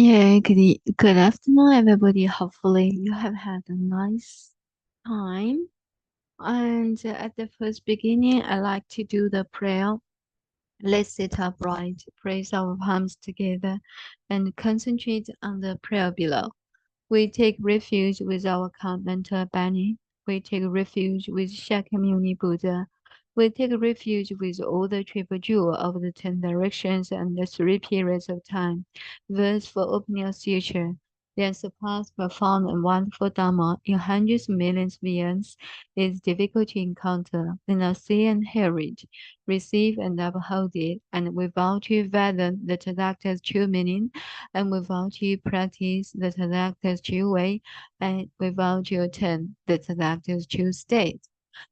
Yeah, good afternoon, everybody. Hopefully, you have had a nice time. And at the first beginning, I like to do the prayer. Let's sit upright, place our palms together, and concentrate on the prayer below. We take refuge with our mental Bani. We take refuge with Shakyamuni Buddha. We take refuge with all the triple jewel of the 10 directions and the 3 periods of time. Verse for opening a future. Then surpass profound and wonderful Dharma in hundreds of millions of years is difficult to encounter. Then I see and hear it, receive and uphold it, and we vow to fathom the Tathagata's true meaning, and we vow to practice the Tathagata's true way, and we vow to attain the Tathagata's true state.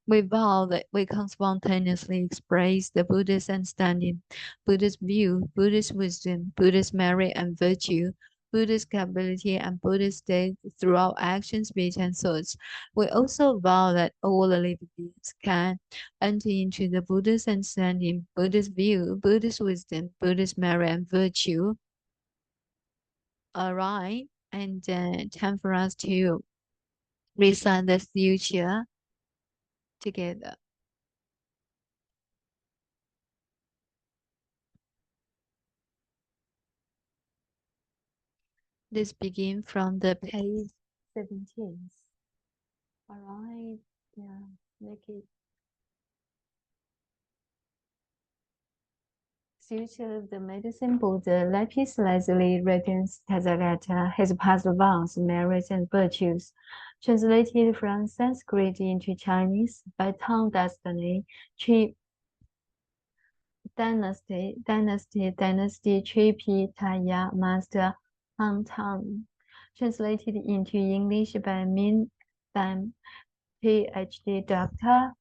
We vow that we can spontaneously express the Buddha's understanding, Buddha's view, Buddha's wisdom, Buddha's merit and virtue, Buddha's capability and Buddha's state through our actions, speech, and thoughts. We also vow that all the living beings can enter into the Buddha's understanding, Buddha's view, Buddha's wisdom, Buddha's merit and virtue. All right, and time for us to recite the future together. Let's begin from the page 17. All right, yeah, make it. Sutra of the Medicine Buddha, lapis lazuli reckons Tathagata has passed vows, merits, and virtues. Translated from Sanskrit into Chinese by Tang Dynasty, Tripitaya Master Han Tang. Translated into English by Min Ban, PhD Doctor,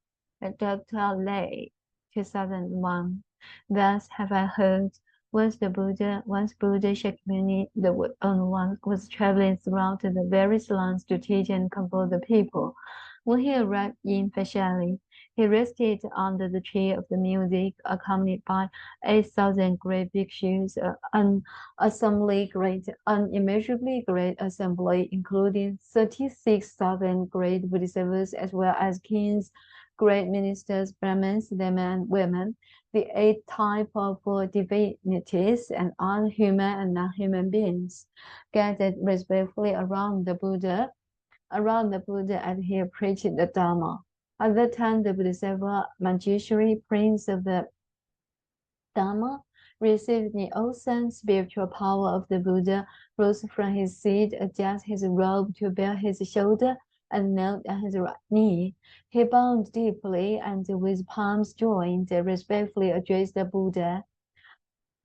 Dr. Lei, 2001. Thus have I heard. Once Buddha Shakyamuni, the only one, was traveling throughout the various lands to teach and comfort the people. When he arrived in Vaishali, he rested under the tree of the music, accompanied by 8,000 great bhikshus, an unimmeasurably great assembly, including 36,000 great Bodhisattvas, as well as kings, great ministers, Brahmins, men and women, the 8 types of divinities, and all human and non-human beings, gathered respectfully around the Buddha, as he preached the Dharma. At that time, the Bodhisattva Manjushri, prince of the Dharma, received the awesome spiritual power of the Buddha, rose from his seat, adjusted his robe to bare his shoulder, and knelt on his right knee. He bowed deeply and with palms joined, respectfully addressed the Buddha.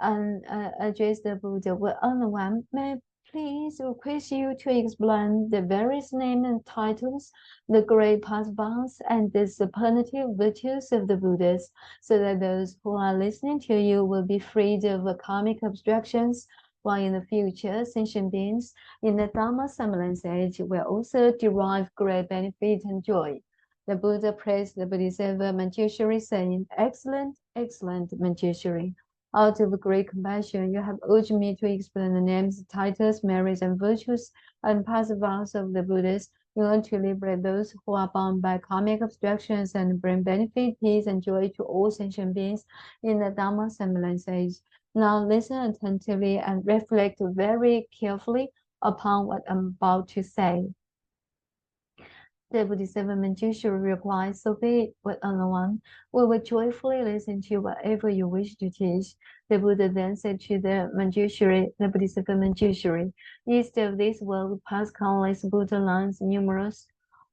Well, on one, may I please request you to explain the various names and titles, the great past vows, and the superlative virtues of the Buddhas, so that those who are listening to you will be freed of karmic obstructions, while in the future, sentient beings in the Dharma semblance age will also derive great benefit and joy. The Buddha praised the Bodhisattva Manjushri, saying, "Excellent, excellent Manjushri. Out of great compassion, you have urged me to explain the names, titles, merits, and virtues, and past vows of the Buddhas in order to liberate those who are bound by karmic obstructions and bring benefit, peace, and joy to all sentient beings in the Dharma semblance age. Now listen attentively and reflect very carefully upon what I'm about to say." The Bodhisattva Manjushri replied, "So be it, with honor one. We will joyfully listen to whatever you wish to teach." The Buddha then said to the Bodhisattva Manjushri, "East of this world pass countless Buddha lands, numerous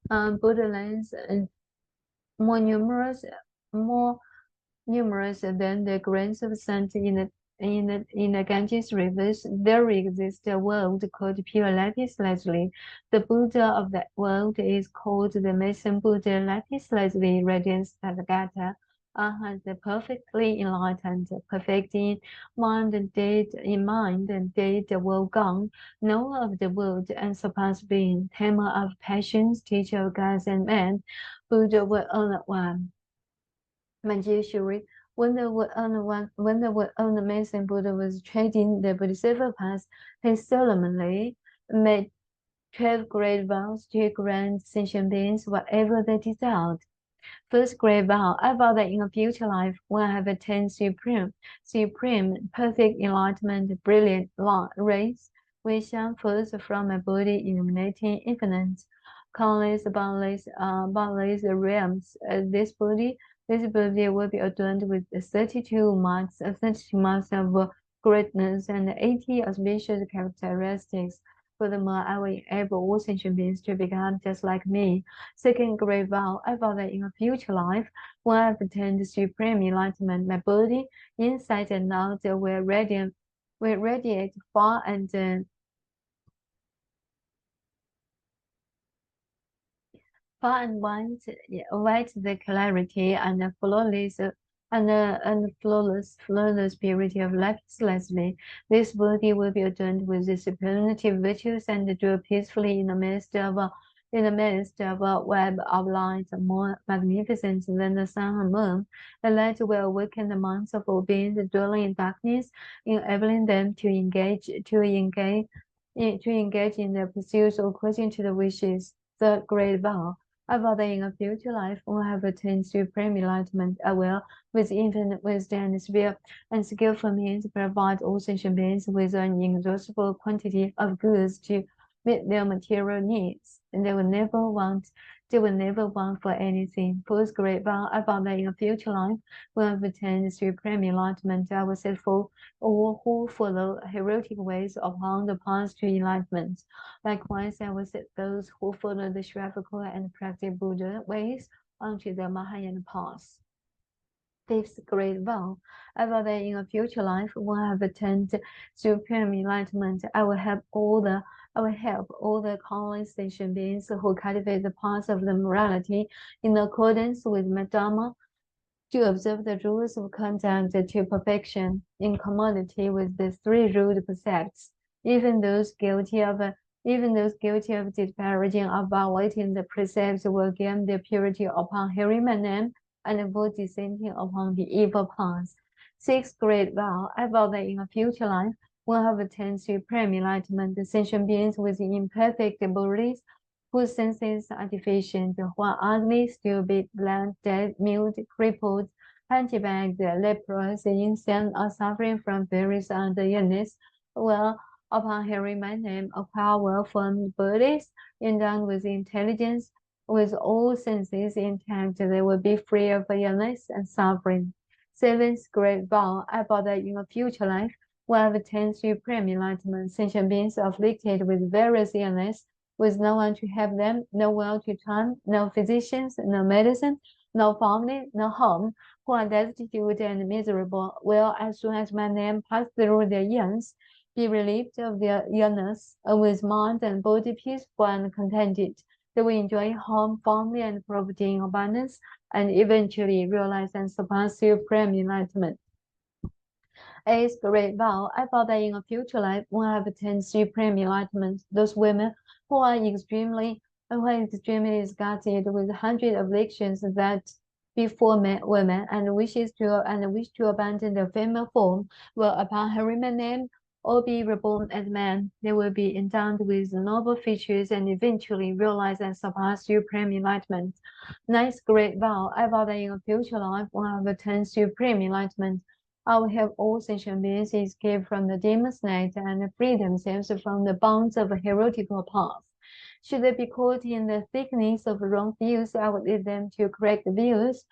Buddha lands, and more numerous, more numerous than the grains of sand in the Ganges rivers. There exists a world called pure lapis lazuli. The Buddha of that world is called the Medicine Buddha, lapis lazuli radiance Tathagata. Arhat, the perfectly enlightened, perfect in mind and deed well gone, knower of the world and surpassed being, tamer of passions, teacher of gods and men, Buddha will honor one." Manjushri, When the Medicine Buddha was treading the Bodhisattva path, he solemnly made 12 great vows to grant sentient beings whatever they desired. First great vow, I vow that in a future life, when I have attained supreme, perfect enlightenment, brilliant light rays, will shine forth from my body, illuminating infinite, boundless realms. This body will be adorned with 32 marks, 32 marks of greatness and 80 auspicious characteristics. Furthermore, I will enable all sentient beings to become just like me. Second great vow, I vow that in a future life, when I have attained supreme enlightenment, my body, inside and out, will radiate far and wide, the clarity and the flawless purity of life ceaselessly. This body will be adorned with the superlative virtues and dwell peacefully in the midst of a web of light more magnificent than the sun and moon. The light will awaken the minds of all beings dwelling in darkness, enabling them to engage in the pursuits according to the wishes. The great vow. I vow that in a future life, when I have attained supreme enlightenment, I will, with infinite wisdom and skillful means, provide all sentient beings with an inexhaustible quantity of goods to meet their material needs, and they will never want for anything. First great vow, I vow that in a future life, when I have attained supreme enlightenment, I will set forth all who follow heretical ways upon the path to enlightenment. Likewise, I will set those who follow the heretical and practice Buddha ways onto the Mahayana path. Fifth great vow, I vow that in a future life, when I have attained supreme enlightenment, I will help all the countless sentient beings who cultivate the path of the morality in accordance with my Dharma, to observe the rules of conduct to perfection, in conformity with the three ruled precepts. Even those guilty of disparaging or violating the precepts will gain their purity upon hearing my name and avoid descending upon the evil path. Sixth great vow, I vow that in a future life, when I have attained supreme enlightenment, the sentient beings with imperfect bodies, whose senses are deficient, who are ugly, stupid, blind, deaf, mute, crippled, hunchbacked, leprous, insane, or suffering from various other illness, will, upon hearing my name, acquire well-formed bodies, endowed with intelligence, with all senses intact, they will be free of illness and suffering. Seventh great vow, I vow that in a future life, when I have attained supreme enlightenment, sentient beings afflicted with various illness, with no one to help them, no well to turn, no physicians, no medicine, no family, no home, who are destitute and miserable, will, as soon as my name passes through their ears, be relieved of their illness, with mind and body peaceful and contented. They will enjoy home, family, and property in abundance, and eventually realize and surpass supreme enlightenment. Eighth great vow, I vow that in a future life, when I have attained supreme enlightenment, those women who are extremely disgusted with 100 afflictions that before women and wish to abandon their female form will, upon hearing my name, or be reborn as men. They will be endowed with noble features and eventually realize and surpass supreme enlightenment. Ninth great vow, I vow that in a future life, when I have attained supreme enlightenment, I will help all sentient beings escape from the demon's net and free themselves from the bonds of a heretical path. Should they be caught in the thickness of wrong views, I will lead them to correct views,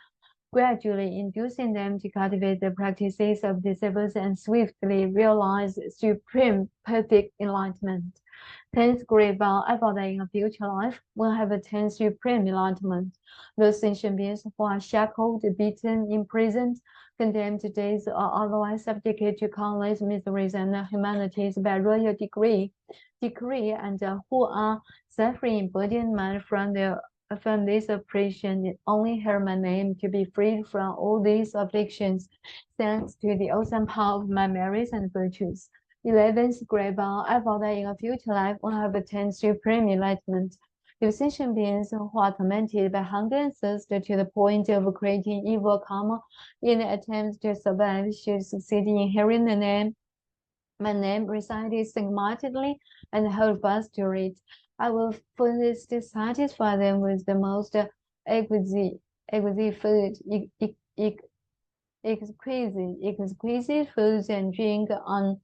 gradually inducing them to cultivate the practices of disciples and swiftly realize supreme perfect enlightenment. Tenth great vow, I vow that in a future life, when I have attained supreme enlightenment, those sentient beings who are shackled, beaten, imprisoned, condemned to death, or otherwise subjected to countless miseries and humanities by royal decree, and who are suffering in body and mind from this oppression, only hear my name to be freed from all these afflictions, thanks to the awesome power of my merits and virtues. 11th great vow, I vow that in a future life, when I have attained supreme enlightenment, If sentient beings who are tormented by hunger and thirst to the point of creating evil karma in the attempt to survive should succeed in hearing my name recited stigmatically and hold fast to it, I will first satisfy them with the most exquisite food, exquisite foods and drink on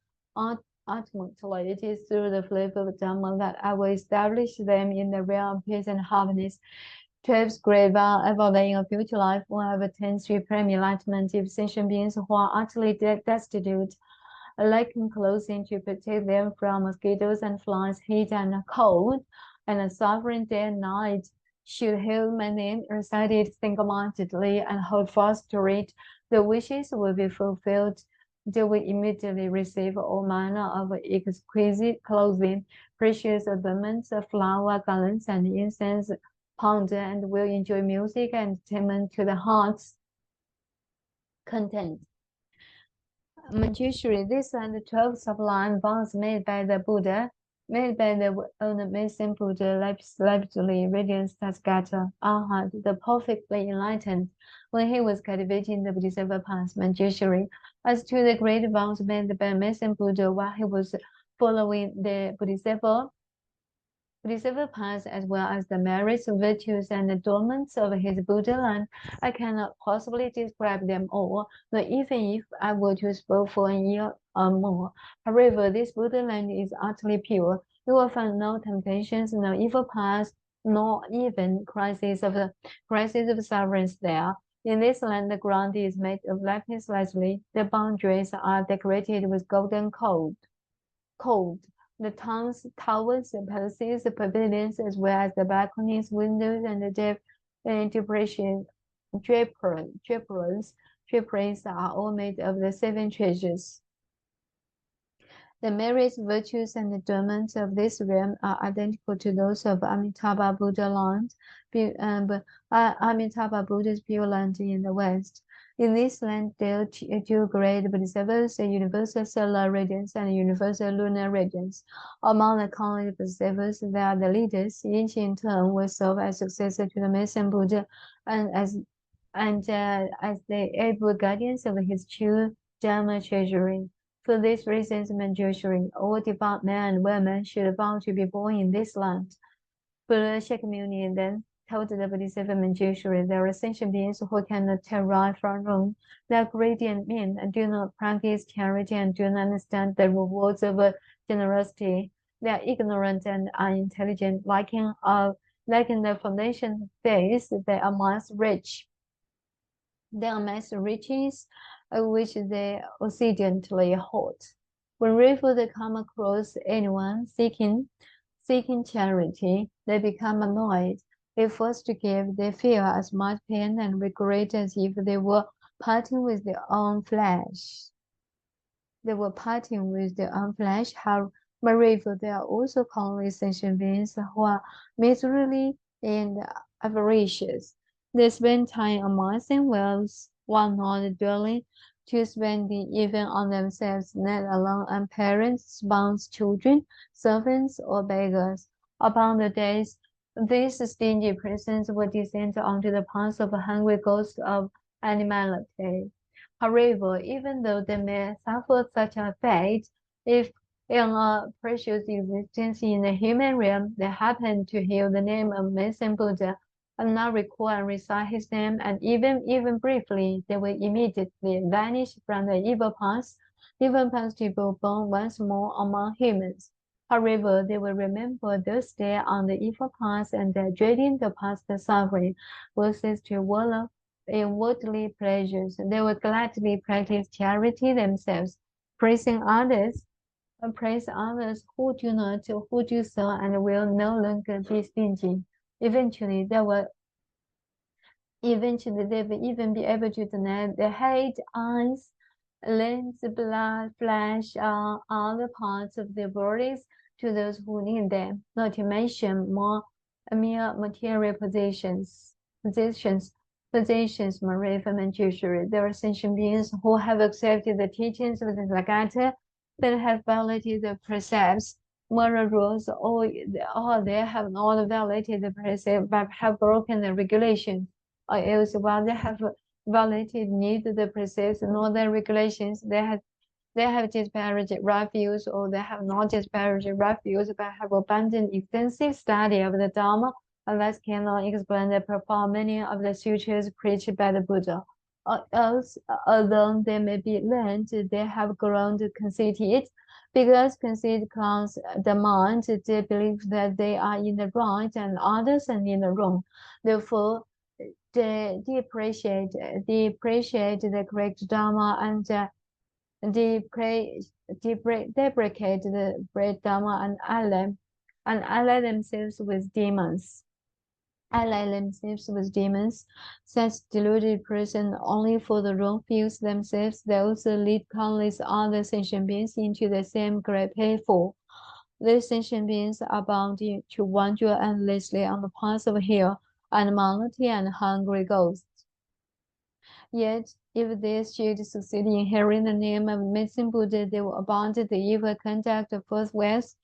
ultimately it is through the flavor of Dhamma that I will establish them in the realm of peace and happiness. 12th Great Vow, I vow that in a future life when I have attained Supreme Enlightenment, if sentient beings who are utterly destitute, lacking clothing to protect them from mosquitoes and flies, heat and cold, and suffering day and night, should hail my name, recite it single-mindedly, and hold fast to it, the wishes will be fulfilled. They will immediately receive all manner of exquisite clothing, precious ornaments, flower garlands, and incense powder, and will enjoy music and entertainment to the heart's content. Usually, these are the 12 sublime vows made by the Buddha, made by the Medicine Buddha, lively radiance Tathagata, Arhat, the perfectly enlightened, when he was cultivating the Bodhisattva path, Manjushri. As to the great vows made by Medicine Buddha while he was following the Bodhisattva path, as well as the merits, virtues, and adornments of his Buddha land, I cannot possibly describe them all, but even if I were to speak for a year or more. However, this Buddha land is utterly pure. You will find no temptations, no evil paths, nor even crises of sufferings there. In this land, the ground is made of lapis lazuli. The boundaries are decorated with golden gold. The towns, towers, palaces, pavilions, as well as the balconies, windows, and the draperies are all made of the 7 treasures. The merits, virtues, and adornments of this realm are identical to those of Amitabha Buddha land, Amitabha Buddha's pure land in the West. In this land, there are 2 great Bodhisattvas, a universal solar radiance and a universal lunar radiance. Among the countless Bodhisattvas, they are the leaders. Each in turn will serve as successor to the Medicine Buddha and as the able guardians of his true Dharma treasury. For these reasons, Manjushri, all devout men and women should vow to be born in this land. Buddha Shakyamuni then told the Bodhisattva Manjushri, there are sentient beings who cannot tell right from wrong. They are greedy and mean and do not practice charity and do not understand the rewards of generosity. They are ignorant and unintelligent, lacking the foundation of faith. They amass riches, which they occidentally hold. Whenever they come across anyone seeking charity, they become annoyed. If forced to give, they feel as much pain and regret as if they were parting with their own flesh. However, there are also countless sentient beings who are miserly and avaricious. They spend time amassing wealth while not dwelling to spending even on themselves, let alone on parents, spouses, children, servants, or beggars. Upon the days, these stingy persons will descend onto the path of a hungry ghost of animality. However, even though they may suffer such a fate, if in a precious existence in the human realm, they happen to hear the name of Medicine Buddha, and now recall and recite his name, and even briefly, they will immediately vanish from the evil path, even past to be born once more among humans. However, they will remember those days on the evil path, and dreading the past suffering will cease to wallow in worldly pleasures. They will gladly practice charity themselves, praising others who do so, and will no longer be stingy. Eventually, they will even be able to deny the head, eyes, limbs, blood, flesh, other parts of their bodies to those who need them, not to mention mere material possessions, Maria and Manjushri. There are sentient beings who have accepted the teachings of the Tathagata, but have violated the precepts. moral rules, or they have not violated the precept but have broken the regulations, or else while they have violated neither the precepts nor the regulations, they have disparaged refuse, or they have not disparaged refuse but have abandoned extensive study of the Dharma, and thus cannot explain the profound meaning of the sutras preached by the Buddha. Or else, although they may be learned, they have grown conceited. Because conceit clouds the mind, they believe that they are in the right and others are in the wrong. Therefore, they depreciate the correct Dharma and deprecate the great Dharma and ally themselves with demons. Such deluded person only for the wrong views themselves, they also lead countless other sentient beings into the same great pitfall. These sentient beings are bound to wander endlessly on the paths of hell, animality, and hungry ghosts. Yet, if they should succeed in hearing the name of Medicine Buddha, they will abandon the evil conduct of first ways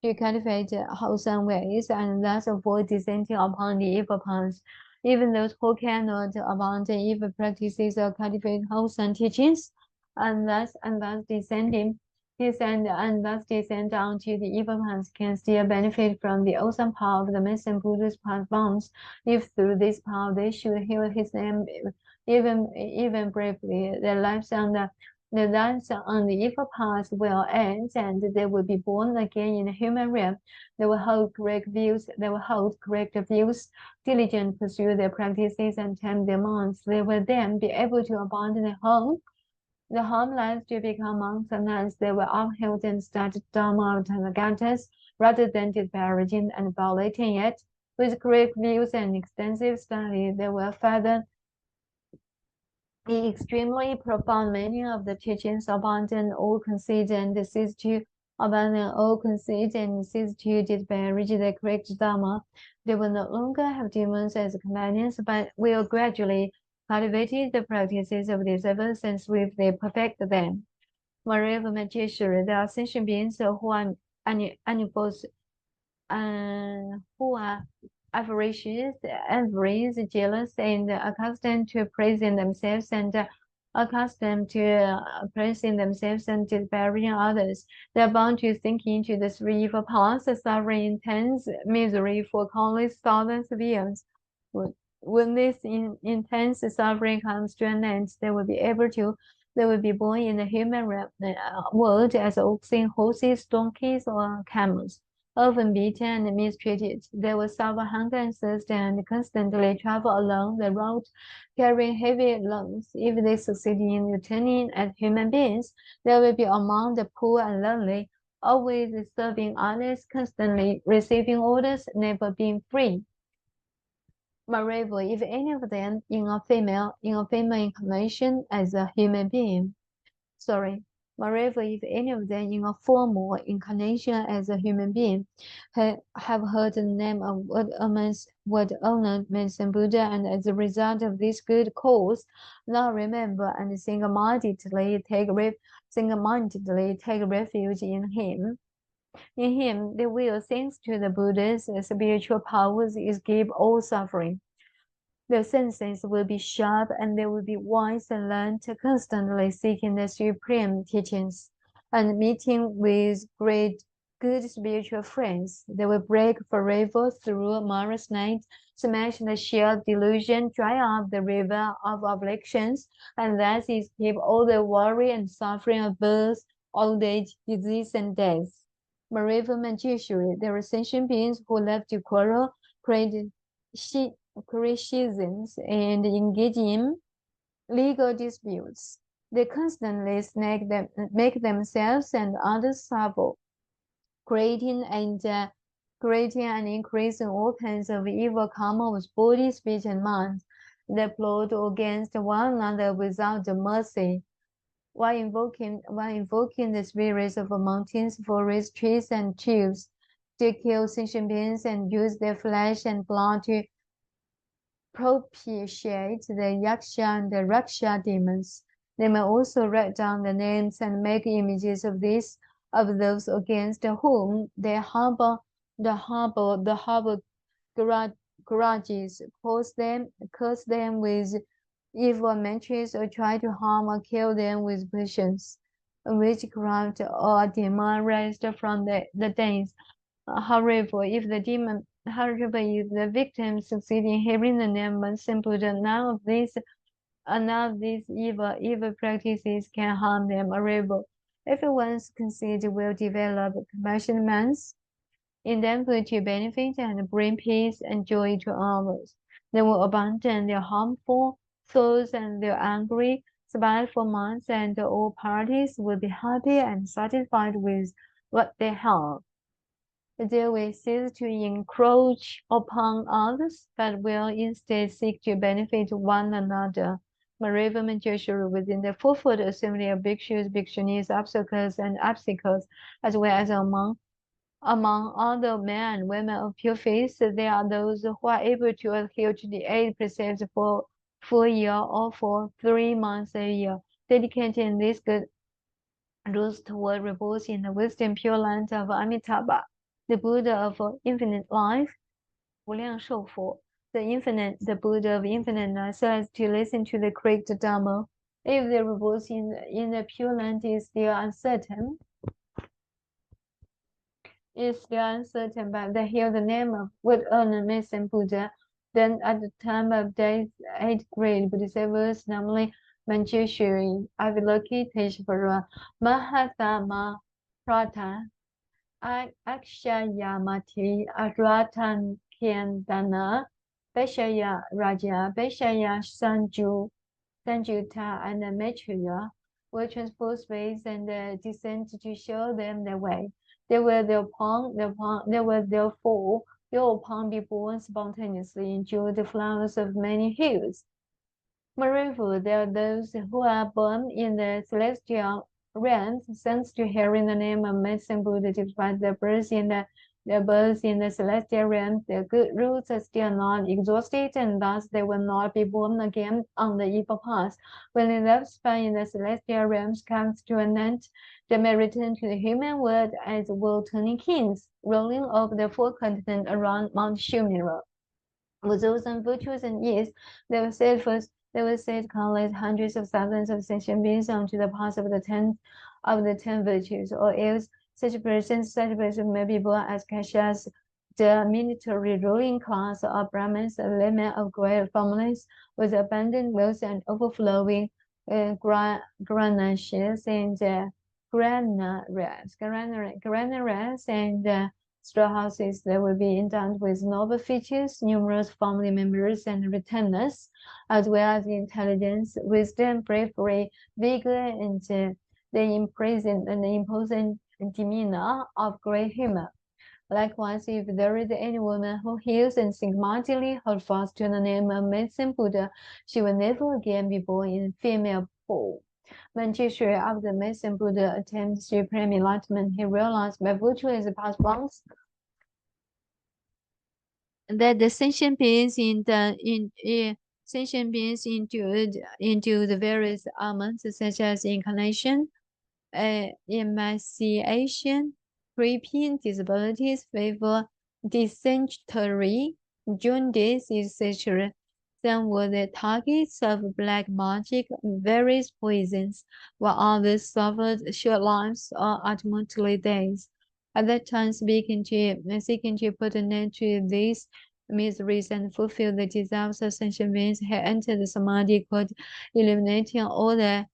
to cultivate wholesome ways and thus avoid descending upon the evil paths. Even those who cannot abandon evil practices or cultivate wholesome teachings and thus descend down to the evil paths can still benefit from the awesome power of the Medicine Buddha's path bounds, if through this power they should hear his name even briefly. Their lives on the evil path will end, and they will be born again in the human realm. They will hold correct views. Diligently pursue their practices and tame their minds. They will then be able to abandon the home life to become monks, and hence they will uphold and study Dharma of Tathagatas rather than disparaging and violating it. With correct views and extensive study, they will further the extremely profound meaning of the teachings, abandon all conceit and cease to disparage the correct Dharma. They will no longer have demons as companions, but will gradually cultivate the practices of these ever since they perfect them. Moreover, my teacher, there are sentient beings who are animals and who are avaricious, envious, jealous, and accustomed to praising themselves and disparaging others. They are bound to sink into the three evil paths, suffering intense misery for countless thousands of years. When this intense suffering comes to an end, they will be born in the human world as oxen, horses, donkeys, or camels. Often beaten and mistreated, they will suffer hunger and thirst and constantly travel along the road carrying heavy loads. If they succeed in returning as human beings, they will be among the poor and lonely, always serving others, constantly receiving orders, never being free. Moreover, if any of them in a female incarnation as a human being, Moreover, if any of them in a formal incarnation as a human being have heard the name of what honored Medicine Buddha, and as a result of this good cause, now remember and single-mindedly take refuge in him. In him, they will, thanks to the Buddha's spiritual powers, escape all suffering. Their senses will be sharp and they will be wise and learned, constantly seeking the supreme teachings and meeting with good spiritual friends. They will break forever through a marvelous night, smash the sheer delusion, dry up the river of afflictions, and thus escape all the worry and suffering of birth, old age, disease, and death. Moreover, magician, there are sentient beings who love to quarrel, criticisms, and engage in legal disputes. They constantly make themselves and others suffer, creating and increasing all kinds of evil karma with body, speech, and mind. They plot against one another without mercy. While invoking the spirits of mountains, forests, trees, and tubes, they kill sentient beings and use their flesh and blood to propitiate the Yaksha and the Raksha demons. They may also write down the names and make images of these of those against whom they harbor grudges, curse them with evil mantras, or try to harm or kill them with potions, witchcraft or demon raised from the dance. However, if the victim succeed in hearing the name of Buddha, none of these evil practices can harm them. However, if one's conceit will develop compassion minds in them to benefit and bring peace and joy to others, they will abandon their harmful thoughts and their angry, spiteful minds, and all parties will be happy and satisfied with what they have. They will cease to encroach upon others, but will instead seek to benefit one another. Moreover, Manjushri within the four-foot assembly of bhikshus, bhikshunis, obstacles, as well as among other men and women of pure faith, there are those who are able to adhere to the 8 precepts for a year or for 3 months a year, dedicating these good rules toward repose in the wisdom pure land of Amitabha, the Buddha of infinite life, 无量寿佛, the Buddha of infinite life, so as to listen to the correct Dharma. If the repose in the pure land is still uncertain, but they hear the name of would earn Medicine Buddha, then at the time of death, 8 great Bodhisattvas, namely Manjushri, Avalokiteshvara, Mahatma, Prata, Akshayamati, Aratan Kyandana, Beshaya Raja, Beshaya Sanjuta, and Maitreya will transpose space and descend to show them the way. They will therefore be born spontaneously into the flowers of many hues. Moreover, there are those who are born in the celestial realms, thanks to hearing the name of Medicine Buddha, despite their birth in the celestial realms. Their good roots are still not exhausted, and thus they will not be born again on the evil path. When the lifespan in the celestial realms comes to an end, they may return to the human world as world-turning kings, ruling over the 4 continents around Mount Shumira. With those virtues and years, they will set countless hundreds of thousands of sentient beings onto the path of the 10 virtues, or else such persons may be born as Kashas, the military ruling class, or Brahmins, a layman of great families, with abundant wealth and overflowing granaries and straw houses that will be endowed with noble features, numerous family members and retainers, as well as intelligence, wisdom, bravery, vigor, and the imposing demeanor of great humor. Likewise, if there is any woman who hears and single-mindedly hold fast to the name of Medicine Buddha, she will never again be born in female form. Manjushri, after Medicine Buddha attained Supreme Enlightenment, he realized by virtue of the past bonds that the sentient beings into the various elements, such as incarnation, emaciation, creeping, disabilities, fever, dysentery, jaundice, etc. Some were the targets of black magic and various poisons, while others suffered short lives or ultimately death. At that time, seeking to put an end to these miseries and fulfill the desires of sentient beings, he entered the samadhi called eliminating all the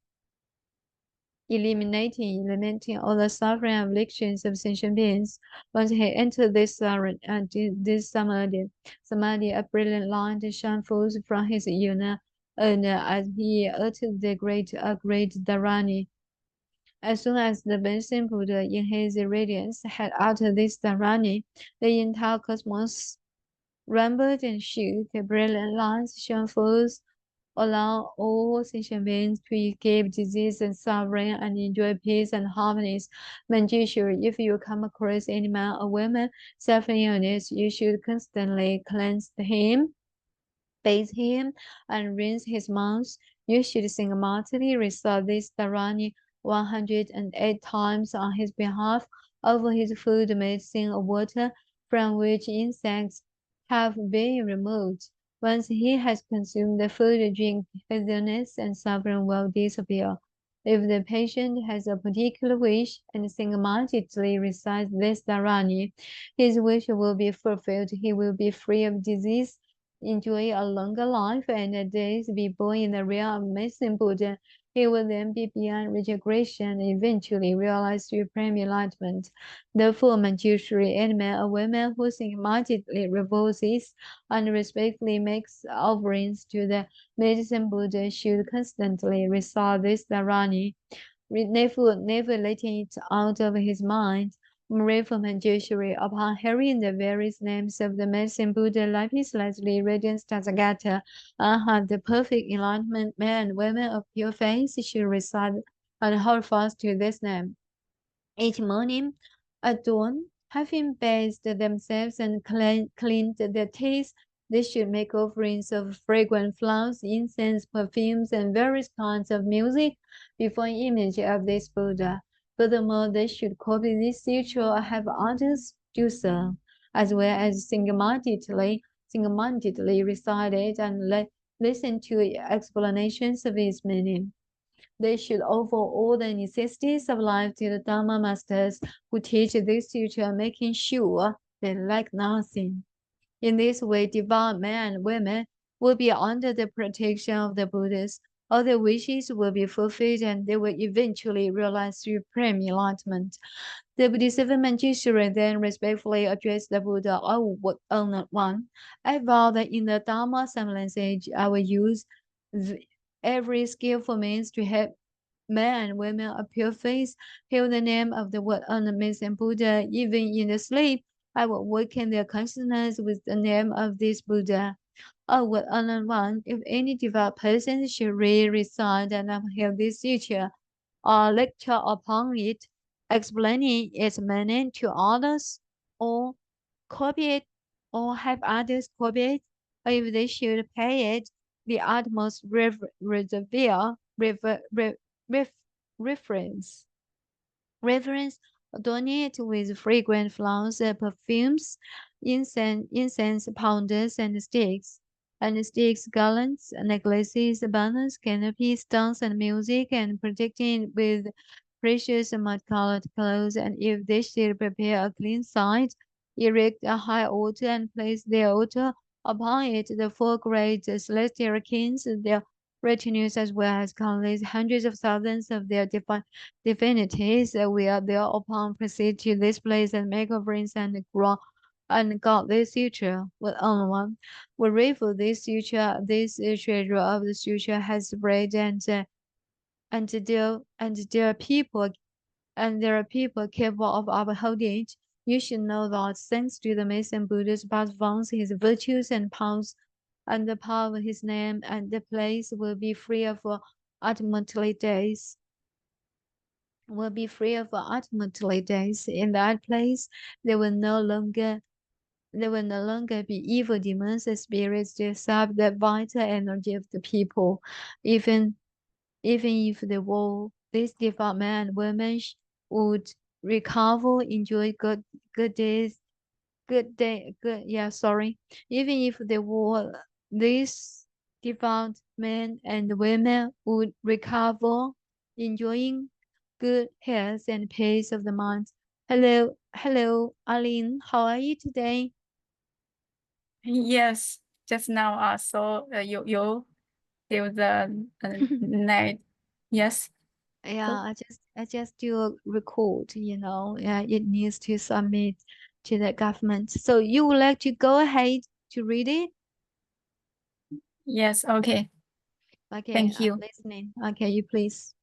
suffering and afflictions of sentient beings. Once he entered this samadhi, a brilliant light shone forth from his yuna, and as he uttered the great dharani. As soon as the Medicine Buddha in his radiance had uttered this dharani, the entire cosmos rumbled and shook. A brilliant light shone forth, allow all sentient beings to escape disease and suffering and enjoy peace and happiness. Manjushri, if you come across any man or woman suffering illness, you should constantly cleanse him, bathe him, and rinse his mouth. You should single-mindedly recite this dharani 108 times on his behalf over his food, medicine, or water from which insects have been removed. Once he has consumed the food, drink, illness and suffering will disappear. If the patient has a particular wish and single-mindedly recites this dharani, his wish will be fulfilled. He will be free of disease, enjoy a longer life, and at days be born in the realm of Medicine Buddha. He will then be beyond regeneration and eventually realize Supreme Enlightenment. Therefore, Manjushri, any man or woman who single-mindedly reverses and respectfully makes offerings to the Medicine Buddha should constantly recite this dharani, never letting it out of his mind. Moreover, Manjushri, upon hearing the various names of the Medicine Buddha, lapis lazuli, radiant Tathagata, and have the perfect enlightenment, men and women of pure faith should recite and hold fast to this name. Each morning, at dawn, having bathed themselves and cleaned their teeth, they should make offerings of fragrant flowers, incense, perfumes, and various kinds of music before an image of this Buddha. Furthermore, they should copy this ritual or have others do so, as well as single-mindedly recite it and listen to explanations of its meaning. They should offer all the necessities of life to the Dharma masters who teach this sutra, making sure they lack nothing. In this way, devout men and women will be under the protection of the Buddhas. All their wishes will be fulfilled and they will eventually realize Supreme Enlightenment. The Bodhisattva Manjushri then respectfully addressed the Buddha, O Honored One. I vow that in the Dharma semblance age, I will use every skillful means to help men and women of pure faith hail the name of the word Medicine Buddha. Even in the sleep, I will awaken their consciousness with the name of this Buddha. O word honored one, if any devout person should read, recite, and uphold this sutra, or lecture upon it, explaining its meaning to others, or copy it, or have others copy it, or if they should pay it the utmost reference. Adorn it with fragrant flowers, perfumes, incense powders, and sticks, garlands, necklaces, banners, canopies, stones, and music, and protecting with precious mud-colored clothes. And if they should prepare a clean site, erect a high altar, and place their altar upon it the four great celestial kings, their retinues, as well as countless hundreds of thousands of their divinities, will thereupon proceed to this place and make offerings and guard this sutra with only one. Wherever this sutra, this treasure of the sutra has spread, and there are people capable of upholding it. You should know that thanks to the Medicine Buddha's Bodhisattvas, his virtues and powers, and the power of his name, and the place will be free of ultimately days. Will be free of ultimately days. In that place, there will no longer be evil demons and spirits to sap the vital energy of the people. Even if the world, these devout men and women would recover, enjoy good days, even if the world, these devout men and women would recover, enjoying good health and peace of the mind. Hello, Aline. How are you today? Yes, just now I saw you give the night. Yes. Yeah, I just do a record, yeah, it needs to submit to the government. So you would like to go ahead to read it? Yes, okay. Okay, Thank you. I'm listening. Okay, you please.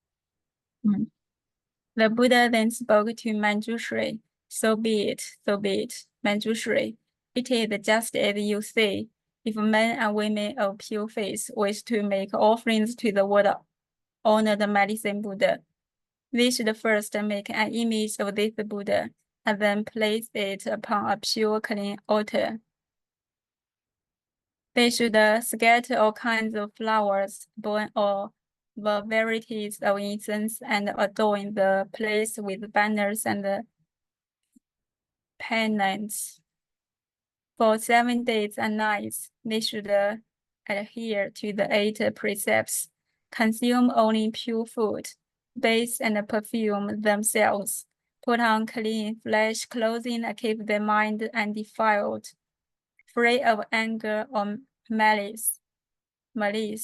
The Buddha then spoke to Manjushri. So be it, Manjushri. It is just as you say. If men and women of pure faith wish to make offerings to the world honored Medicine Buddha, they should first make an image of this Buddha and then place it upon a pure, clean altar. They should scatter all kinds of flowers, burn or the varieties of incense and adorn the place with banners and pennants. For 7 days and nights, they should adhere to the 8 precepts, consume only pure food, bathe and perfume themselves, put on clean flesh clothing and keep their mind undefiled, free of anger or malice. They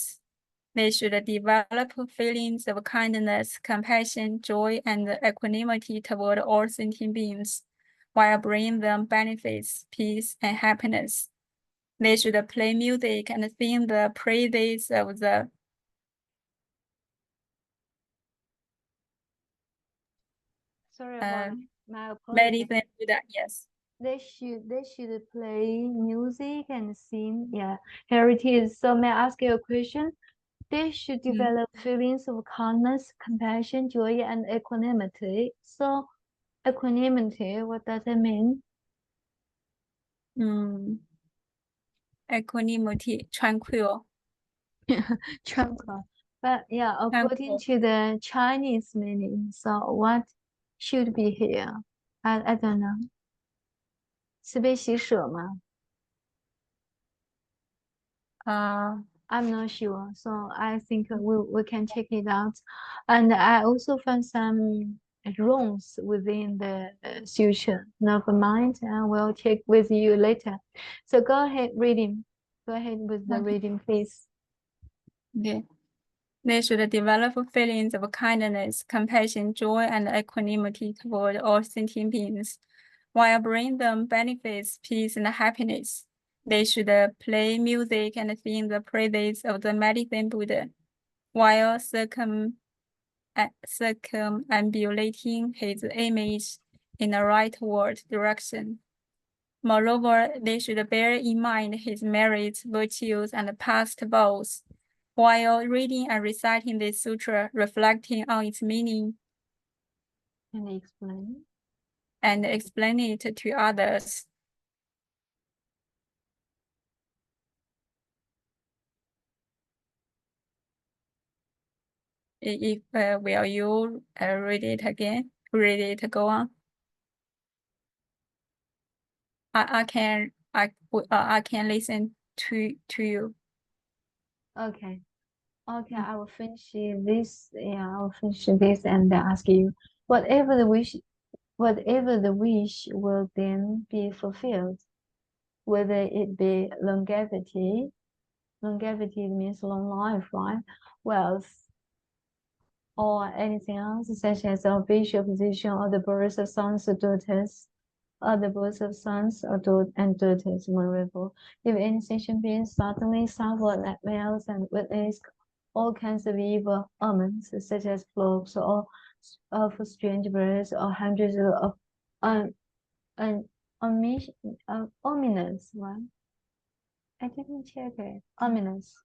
should develop feelings of kindness, compassion, joy, and equanimity toward all sentient beings, while bringing them benefits, peace, and happiness. They should play music and sing the praises of the Sorry about my apologies. medicine Buddha. Yes. They should play music and sing. Yeah, here it is. So may I ask you a question? They should develop feelings of kindness, compassion, joy, and equanimity. So equanimity, what does it mean? Equanimity, tranquil. Tranquil. But yeah, according to the Chinese meaning, so what should be here? I don't know. 慈悲喜舍吗? I'm not sure, so I think we can check it out. And I also found some rules within the Sutra. Never mind, I will check with you later. So go ahead reading. Go ahead with the reading, please. Okay. They should develop feelings of kindness, compassion, joy, and equanimity toward all sentient beings, while bringing them benefits, peace, and happiness. They should play music and sing the praises of the Medicine Buddha, while circumambulating his image in the rightward direction. Moreover, they should bear in mind his merits, virtues, and past vows, while reading and reciting this sutra, reflecting on its meaning Can you explain? And explain it to others. If will you read it again? Read it. Go on. I can listen to you. Okay. Okay, I will finish this. Yeah, I will finish this and ask you whatever the wish will then be fulfilled, whether it be longevity. Longevity means long life, right? Wealth, or anything else, such as a official position or the birth of sons or daughters, or the birth of sons or daughters, wherever. If any sentient being suddenly suffer nightmares and witness all kinds of evil omens, such as flocks or of strange birds or hundreds of ominous one. I didn't check it. Ominous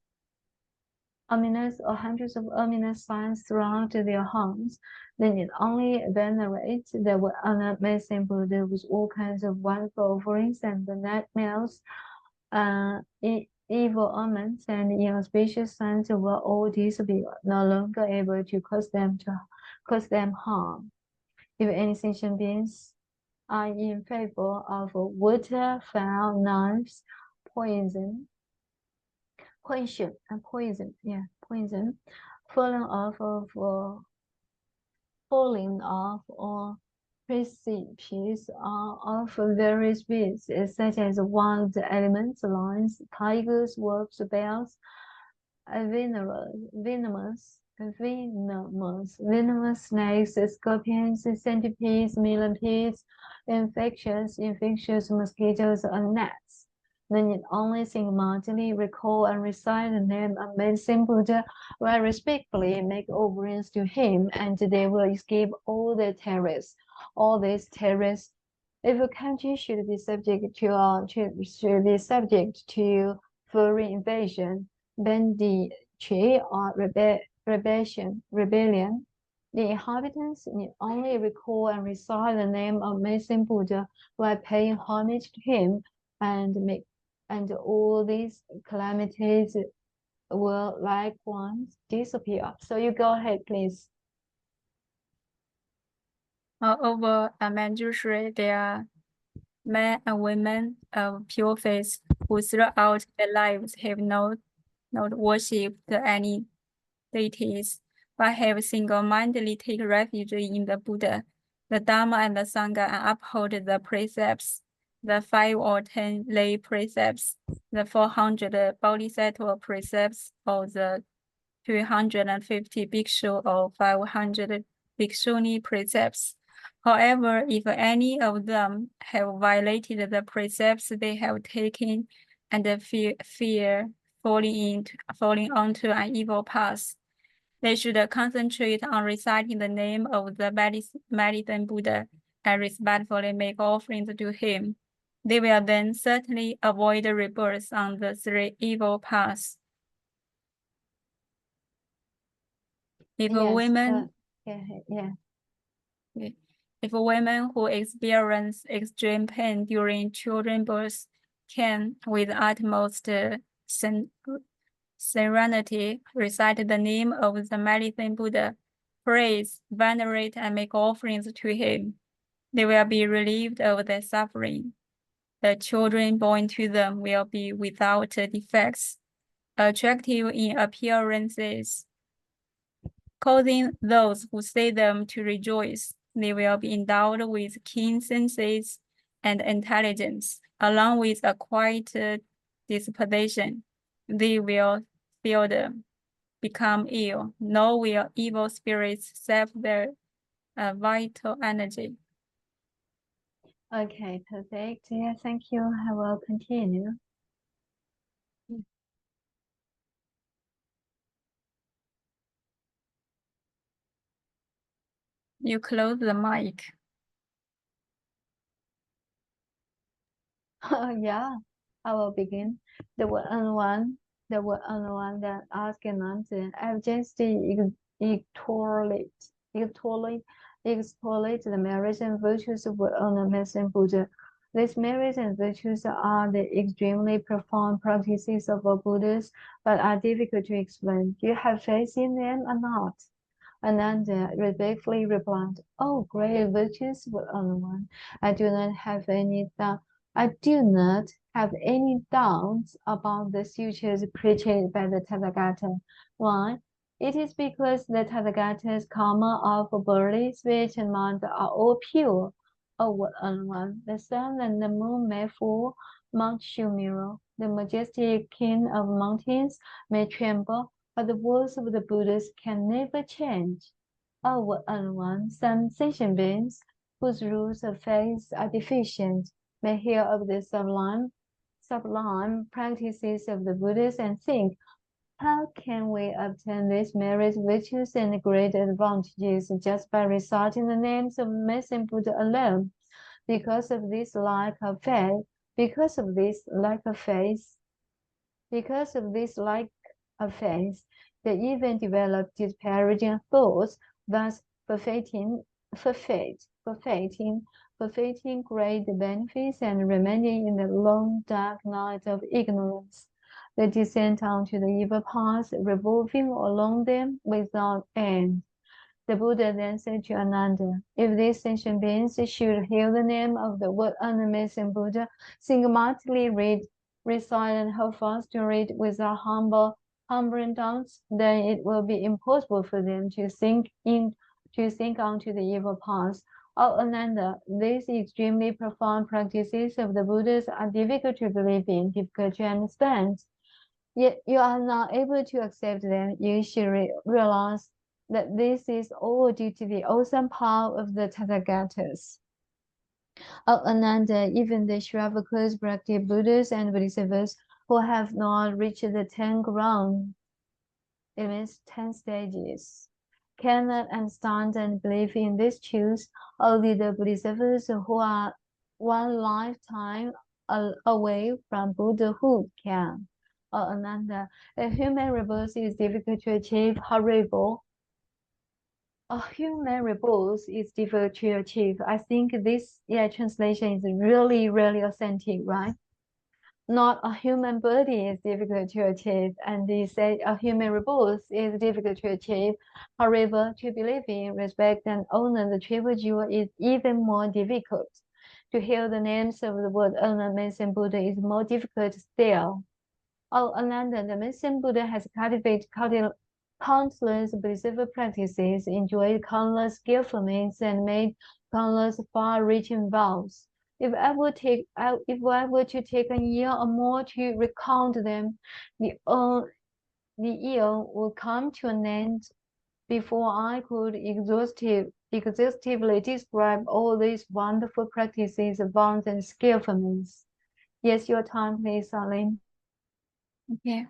or hundreds of ominous signs throughout their homes, then it only venerate the amazing Buddha with all kinds of wonderful offerings and the nightmares, evil omens and inauspicious signs will all disappear, no longer able to cause them harm. If any sentient beings are in favor of water, fire, knives, poison, falling off or precipices of various species, such as wild elements, lions, tigers, wolves, bears, venomous snakes, scorpions, centipedes, millipedes, infectious mosquitoes, and gnats. Then it only single-mindedly recall and recite the name of Medicine Buddha, will respectfully make offerings to him, and they will escape all these terrors. If a country should be subject to foreign invasion, banditry, or rebellion, the inhabitants need only recall and recite the name of Medicine Buddha while paying homage to him, and all these calamities will like once disappear. So you go ahead, please. Over a Manjushri, there are men and women of pure faith who throughout their lives have not worshipped any deities, but have single-mindedly taken refuge in the Buddha, the Dharma, and the Sangha, and uphold the precepts, the 5 or 10 lay precepts, the 400 Bodhisattva precepts, or the 250 bhikshu or 500 bhikshuni precepts. However, if any of them have violated the precepts they have taken and fear falling onto an evil path, they should concentrate on reciting the name of the Medicine Buddha and respectfully make offerings to him. They will then certainly avoid rebirth on the 3 evil paths. If women, if women who experience extreme pain during childbirth can, with utmost serenity, recite the name of the Medicine Buddha, praise, venerate, and make offerings to him, they will be relieved of their suffering. The children born to them will be without defects, attractive in appearances, causing those who see them to rejoice. They will be endowed with keen senses and intelligence, along with a quiet disposition. They will feel them become ill, nor will evil spirits sap their vital energy. Okay, perfect. Yeah, thank you. I will continue. You close the mic. Yeah, I will begin. The word and one that asked and answered. I've just extolate the merits and virtues of the Medicine Buddha. These merits and virtues are the extremely profound practices of a Buddhist, but are difficult to explain. Do you have faith in them or not? Ananda respectfully replied, "Oh, great virtues were only one. I do not have any doubts about the sutras preached by the Tathagata. Why? It is because the Tathagata's karma of body, speech, and mind are all pure. Oh, only one. The sun and the moon may fall, Mount Shumiro, the majestic king of mountains, may tremble, but the words of the Buddhas can never change. Oh, and one, some sentient beings whose rules of faith are deficient may hear of the sublime practices of the Buddhas and think, how can we obtain these merit, virtues, and great advantages just by reciting the names of Medicine Buddha alone? Because of this lack of faith, they even developed disparaging thoughts, thus forfeiting great benefits and remaining in the long dark night of ignorance. They descend onto the evil path, revolving along them without end. The Buddha then said to Ananda, if these sentient beings should hear the name of the word Medicine Buddha, single-mindedly recite and hold fast to it without humbling doubts, then it will be impossible for them to sink onto the evil path. O Ananda, these extremely profound practices of the Buddhas are difficult to believe in, difficult to understand. Yet you are not able to accept them. You should realize that this is all due to the awesome power of the Tathagatas. O Ananda, even the Shravakas, Bhakti Buddhas, and Bodhisattvas who have not reached the 10 ground, it means 10 stages, cannot understand and believe in these truths. Only the Bodhisattvas who are one lifetime away from Buddhahood can. O Ananda, a human rebirth is difficult to achieve. A human rebirth is difficult to achieve. I think this translation is really, really authentic, right? not a human body is difficult to achieve, and he said a human rebirth is difficult to achieve. However, to believe in, respect, and honor the triple jewel is even more difficult. To hear the names of the word honor Medicine Buddha is more difficult still. Oh, Ananda, the Medicine Buddha has cultivated countless Bodhisattva practices, enjoyed countless skillfulness, and made countless far-reaching vows. If I were to take a year or more to recount them, the year would come to an end before I could exhaustively describe all these wonderful practices, vows, and skillfulness. Yes, your time, please, Salim. Okay.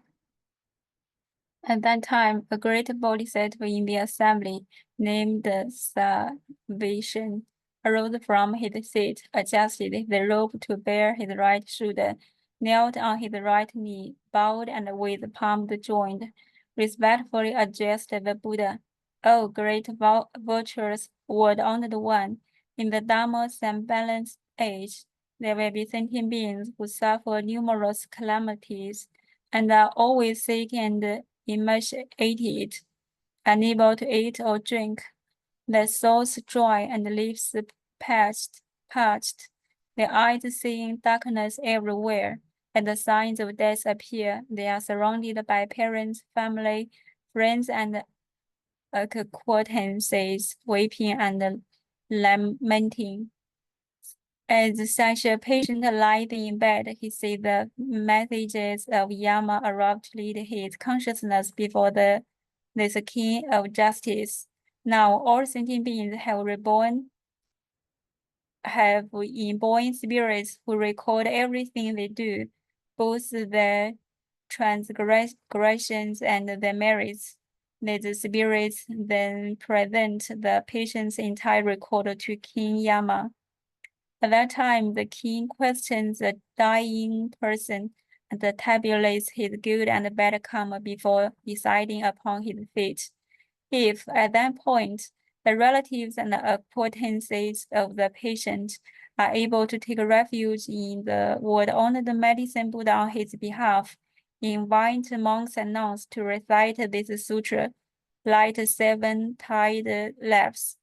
At that time, a great Bodhisattva in the assembly, named Salvation, arose from his seat, adjusted his robe to bear his right shoulder, knelt on his right knee, bowed and with palms joined, respectfully addressed the Buddha. O great virtuous word-honored one, in the Dharma's unbalanced age, there will be sentient beings who suffer numerous calamities and are always sick and emaciated, unable to eat or drink, their souls dry and lips parched, their eyes seeing darkness everywhere, and the signs of death appear. They are surrounded by parents, family, friends, and acquaintances, weeping and lamenting. As such a patient lies in bed, he sees the messages of Yama arrive to lead his consciousness before this king of justice. Now all sentient beings have inborn spirits who record everything they do, both their transgressions and their merits. These spirits then present the patient's entire record to King Yama. At that time, the king questions the dying person and tabulates his good and bad karma before deciding upon his fate. If, at that point, the relatives and acquaintances of the patient are able to take refuge in the word-honored Medicine Buddha on his behalf, invite monks and nuns to recite this sutra, light 7 tide lamps,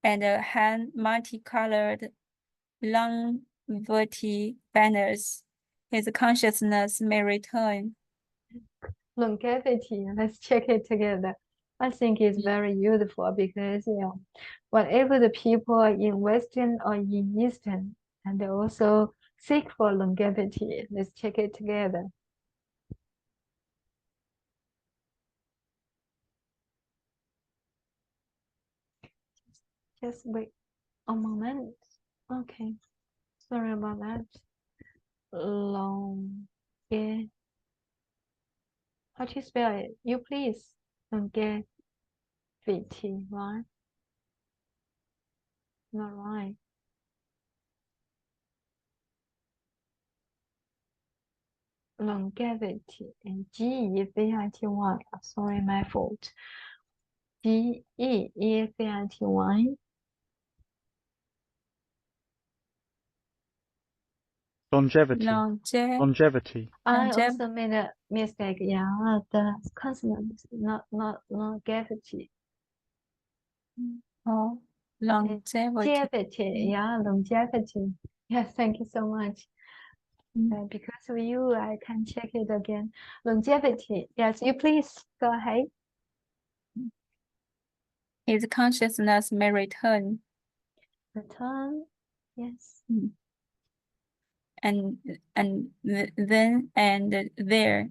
and hang multicolored longevity banners, his consciousness may return. Longevity, let's check it together. I think it's very useful because whatever the people in Western or in Eastern, and they also seek for longevity. Let's check it together. Just wait a moment. Okay, sorry about that. Longevity. How to spell it? You please. Longevity, right? Not right. Longevity and GEVITY. Sorry, my fault. GEVITY. Longevity. I also made a mistake. Yeah, the consonant, not longevity. Oh, longevity. Yeah, longevity. Yes, thank you so much. Because of you, I can check it again. Longevity. Yes, you please go ahead. His consciousness may return. Return. Yes. And then and there,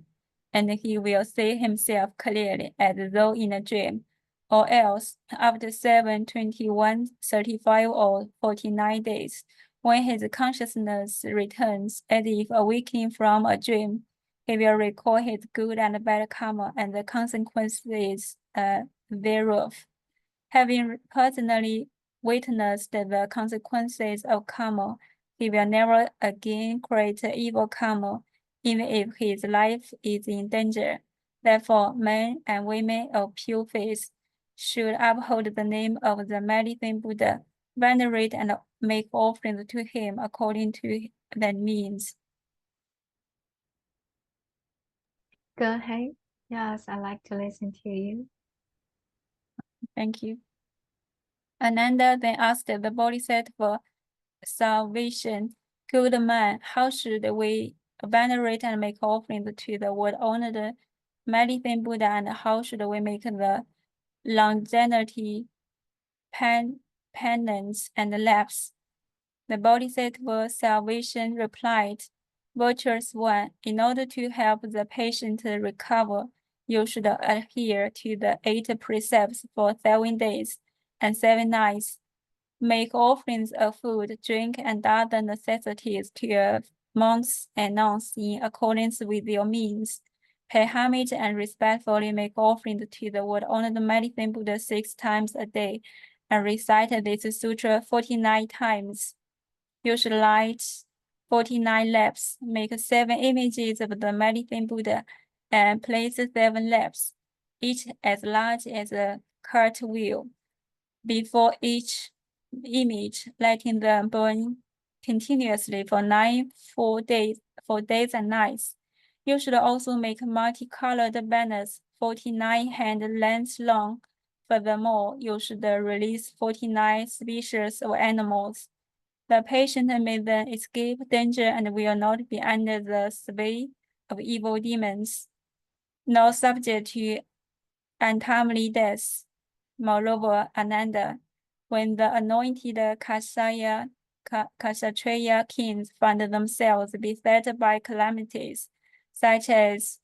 and he will see himself clearly as though in a dream, or else after 7, 21, 35, or 49 days, when his consciousness returns as if awakening from a dream, he will recall his good and bad karma and the consequences thereof. Having personally witnessed the consequences of karma, he will never again create evil karma, even if his life is in danger. Therefore, men and women of pure faith should uphold the name of the Medicine Buddha, venerate and make offerings to him according to their means. Go ahead. Yes, I like to listen to you. Thank you. Ananda then asked the Bodhisattva salvation, good man, how should we venerate and make offerings to the word-honored Medicine Buddha, and how should we make the longevity penance and lapse? The Bodhisattva salvation replied, virtuous one, in order to help the patient recover, you should adhere to the 8 precepts for 7 days and 7 nights. Make offerings of food, drink, and other necessities to monks and nuns in accordance with your means. Pay homage and respectfully make offerings to the word-honored Medicine Buddha 6 times a day, and recite this sutra 49 times. You should light 49 lamps, make 7 images of the Medicine Buddha, and place 7 lamps, each as large as a cartwheel, before each image, letting them burn continuously for 9 full days, for days and nights. You should also make multicolored banners, 49 hand lengths long. Furthermore, you should release 49 species of animals. The patient may then escape danger and will not be under the sway of evil demons, nor subject to untimely death. Moreover, Ananda, when the anointed Kshatriya kings find themselves beset by calamities, such as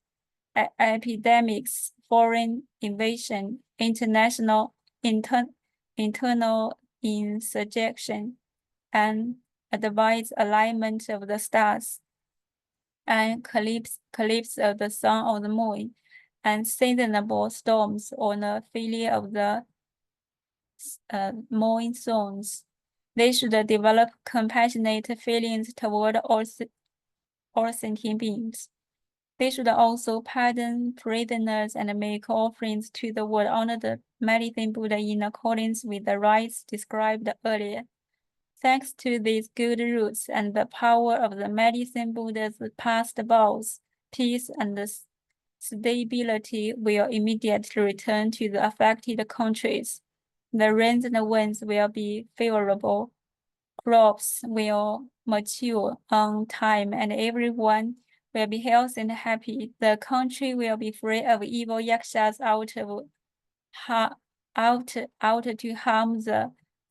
epidemics, foreign invasion, internal insurrection, and advised alignment of the stars, and eclipse of the sun or the moon, and seasonable storms or the failure of the monsoons. They should develop compassionate feelings toward all sentient beings. They should also pardon prisoners and make offerings to the word-honored Medicine Buddha in accordance with the rites described earlier. Thanks to these good roots and the power of the Medicine Buddha's past vows, peace and stability will immediately return to the affected countries. The rains and the winds will be favorable, crops will mature on time, and everyone will be healthy and happy. The country will be free of evil yakshas out to harm the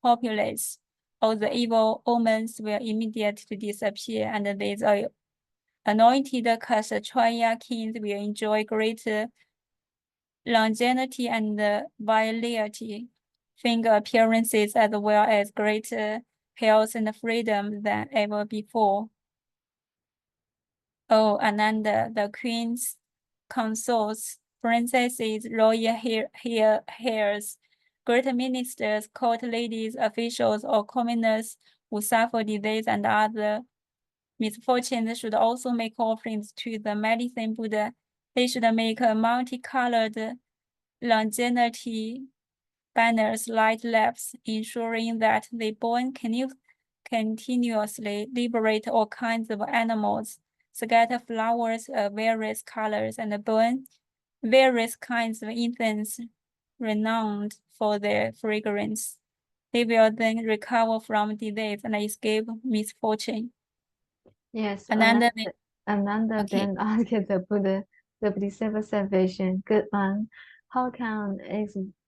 populace. All the evil omens will immediately disappear, and these anointed Kshatriya kings will enjoy great longevity and vitality, finger appearances, as well as greater health and freedom than ever before. Oh, Ananda, the queens, consorts, princesses, royal heirs, great ministers, court ladies, officials, or commoners who suffer disease and other misfortunes should also make offerings to the Medicine Buddha. They should make a multicolored longevity banners, light lamps, ensuring that they burn continuously, liberate all kinds of animals, scatter flowers of various colors, and burn various kinds of incense renowned for their fragrance. They will then recover from disease and escape misfortune. Yes, Ananda, Ananda okay. then asked the Buddha, the Bodhisattva salvation, good man, how can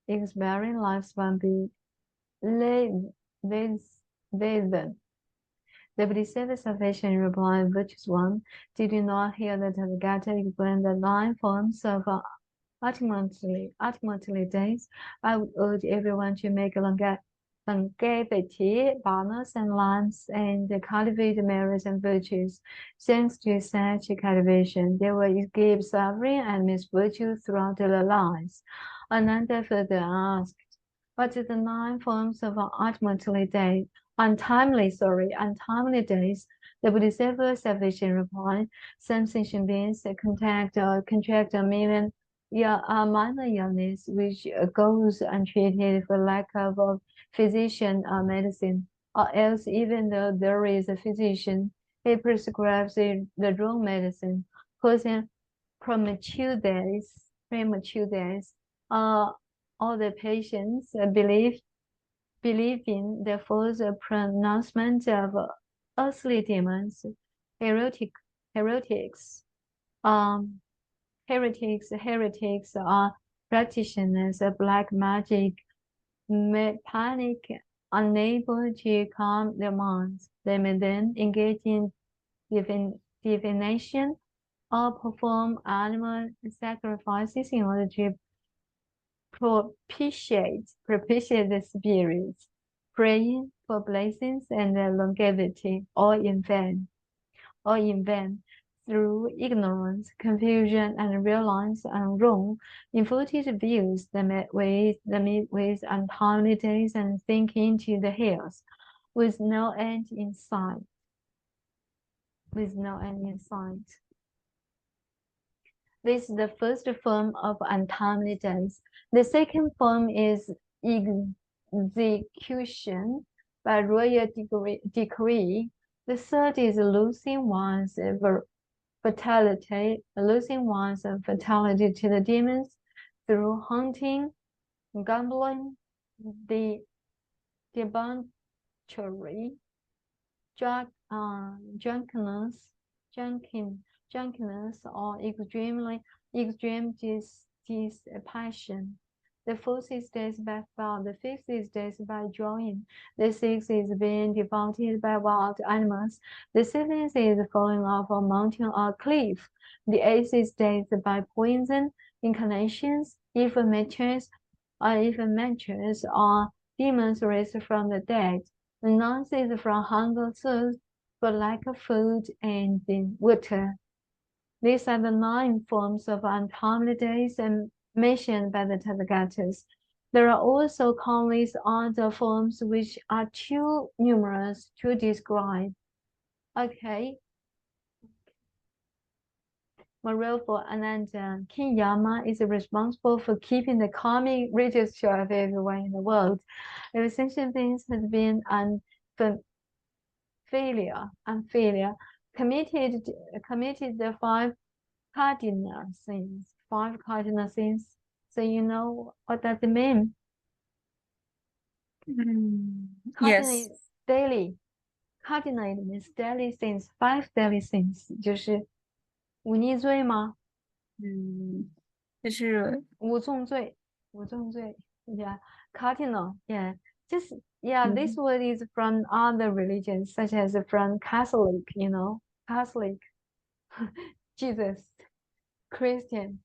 expiring lifespan be this then? The Bodhisattva salvation replied, virtuous one, did you not hear that Tathagata explained the 9 forms of ultimately days? I would urge everyone to make longevity, balance, and lines, and cultivate merits and virtues. Thanks to such cultivation, they will escape suffering and misfortune throughout their lives. Ananda further asked, what is the 9 forms of untimely days? The Bodhisattva salvation replied, some sentient beings contract a minor illness which goes untreated for lack of a physician or medicine, or else even though there is a physician, he prescribes the wrong medicine, causing premature deaths. All the patients believe in the false pronouncement of earthly demons, heretics. Heretics are practitioners of black magic, panic, unable to calm their minds. They may then engage in divination or perform animal sacrifices in order to propitiate the spirits, praying for blessings and longevity, all in vain. Through ignorance, confusion, and reliance on wrong, inflated views, they meet with untimely days and sink into the hills, with no end in sight. This is the first form of untimely death. The second form is execution by royal decree. The third is losing one's fatality to the demons through hunting, gambling, debauchery, drunkenness, or extreme passion. The fourth is death by fire. The fifth is death by drowning. The sixth is being devoured by wild animals. The seventh is falling off a mountain or cliff. The eighth is death by poison, incarnations, evil matches, or demons raised from the dead. The ninth is from hunger, thirst, for lack of food and water. These are the 9 forms of untimely death mentioned by the Tathagatas. There are also countless other forms which are too numerous to describe. Okay. Moreover, Ananda, King Yama is responsible for keeping the karmic register of everyone in the world. The sentient beings has been unfailure, committed the 5 cardinal sins. 5 cardinal sins. So you know what does it mean? Yes. Daily. Cardinal it means daily sins. 5 daily sins 就是忤逆罪吗？就是五重罪。Yeah. Cardinal. Yeah. This word is from other religions, such as from Catholic, Catholic, Jesus, Christian.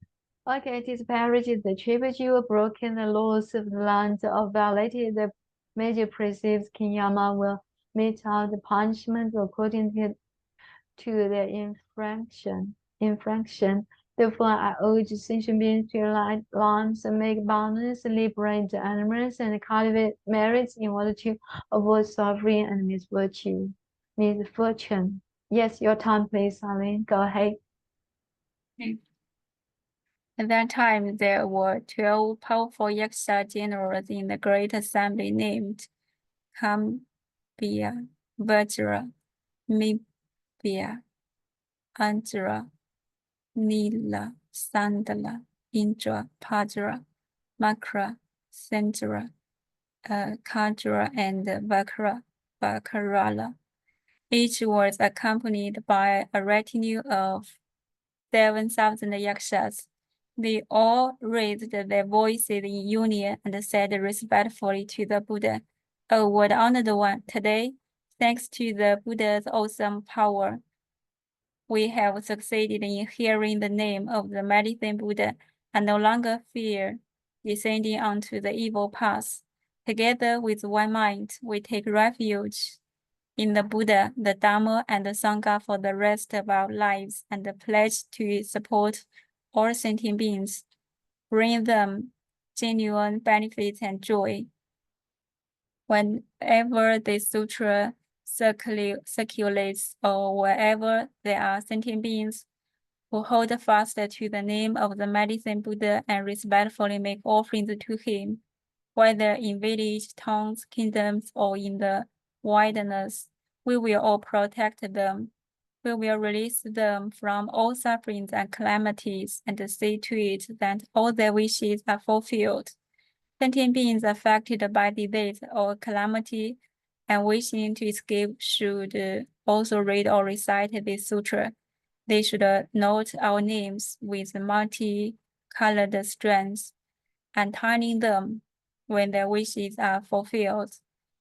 Okay, it is parodied the tribute you broken the laws of the land or violated the major precepts. King Yama will mete out the punishment according to the infraction. Therefore, I urge sentient beings to light lamps and make balance, liberate the animals, and cultivate merits in order to avoid suffering and misfortune. Yes, your time, please, Aline. Go ahead. At that time, there were 12 powerful Yaksha generals in the great assembly named Kambhya, Vajra, Mibhya, Anjra, Nila, Sandala, Indra, Pajra, Makra, Sendra, Kajra, and Vakarala. Each was accompanied by a retinue of 7,000 yakshas. They all raised their voices in union and said respectfully to the Buddha, "O world honored one, today, thanks to the Buddha's awesome power, we have succeeded in hearing the name of the Medicine Buddha and no longer fear descending onto the evil path. Together with one mind, we take refuge in the Buddha, the Dharma, and the Sangha for the rest of our lives and pledge to support all sentient beings, bring them genuine benefits and joy. Whenever the sutra circulates or wherever there are sentient beings who hold fast to the name of the Medicine Buddha and respectfully make offerings to him, whether in village, towns, kingdoms, or in the wilderness, we will all protect them We will release them from all sufferings and calamities and see to it that all their wishes are fulfilled. Sentient beings affected by disease or calamity and wishing to escape should also read or recite this sutra. They should note our names with multi-colored strands and turning them when their wishes are fulfilled.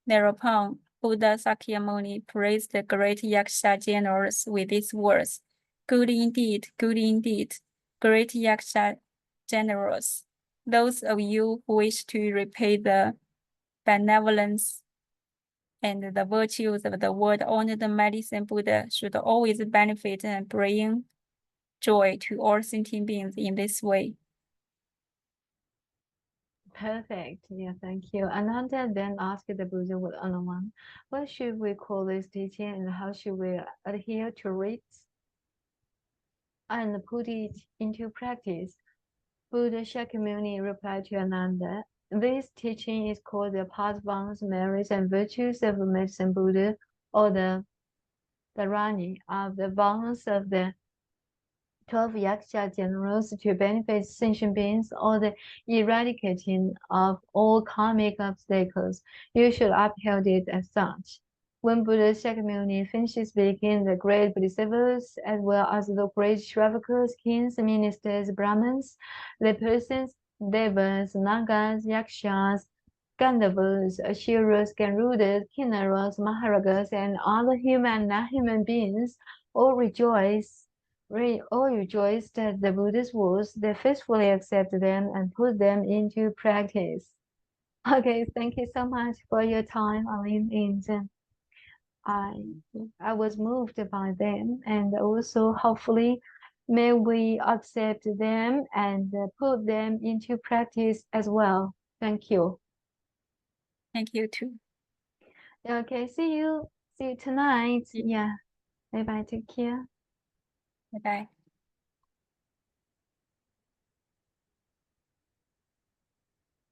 Thereupon, Buddha Sakyamuni praised the great Yaksha generals with these words: "Good indeed, great Yaksha generals. Those of you who wish to repay the benevolence and the virtues of the world-honored medicine Buddha should always benefit and bring joy to all sentient beings in this way." Perfect. Yeah, thank you. Ananda then asked the Buddha with Anuman, what should we call this teaching and how should we adhere to it and put it into practice? Buddha Shakyamuni replied to Ananda, this teaching is called the Bodhisattvas, merits and virtues of medicine Buddha, or the Dharani of the vows of the 12 Yaksha generals to benefit sentient beings or the eradicating of all karmic obstacles. You should uphold it as such. When Buddha Shakyamuni finishes speaking, the great Bodhisattvas, as well as the great Shravaka, kings, ministers, Brahmins, the persons, Devas, Nagas, Yakshas, Gandharvas, Asuras, Garudas, Kinnaras, Maharajas, and other human and non-human beings all rejoiced at the Buddha's words. They faithfully accept them and put them into practice. Okay, thank you so much for your time, Aline, and I was moved by them, and also hopefully may we accept them and put them into practice as well. Thank you. Thank you too. Okay, see you tonight. Yeah. Bye bye. Take care. Bye bye.